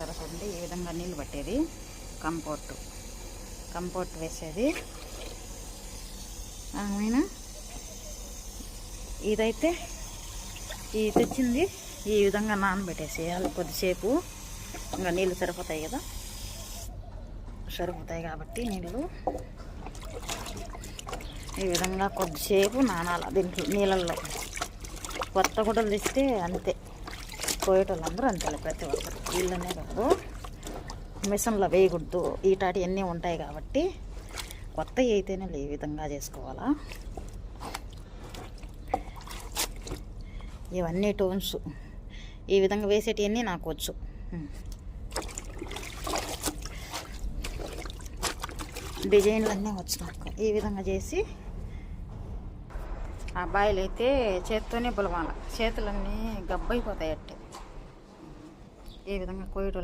తర్వాత చూడండి ఈ విధంగా నీళ్ళు పట్టేది కంపోర్ట్ వేసేది. ఆయన ఇదైతే ఈ తెచ్చింది ఈ విధంగా నానబెట్టేసేయాలి కొద్దిసేపు. ఇంకా నీళ్ళు సరిపోతాయి కదా, సరిపోతాయి కాబట్టి నీళ్ళు ఈ విధంగా కొద్దిసేపు నానాలి దీంట్లో నీళ్ళల్లో. కొత్త గుడ్డలు తెస్తే అంతే, పోయేటోళ్ళందరూ అంతే, ప్రతి ఒక్కరు. వీళ్ళనే కాదు, మిషన్లో వేయకూడదు, ఈటాటి అన్నీ ఉంటాయి కాబట్టి కొత్తవి అయితేనే ఈ విధంగా చేసుకోవాలా. ఇవన్నీ టోన్స్ ఈ విధంగా వేసేటివన్నీ నాకు వచ్చు. డిజైన్లు అన్నీ వచ్చు నాకు. ఈ విధంగా చేసి అబ్బాయిలు అయితే చేత్తోనే పులవాల, చేతులన్నీ గబ్బైపోతాయి అట్టే. ఈ విధంగా కోయటోళ్ళు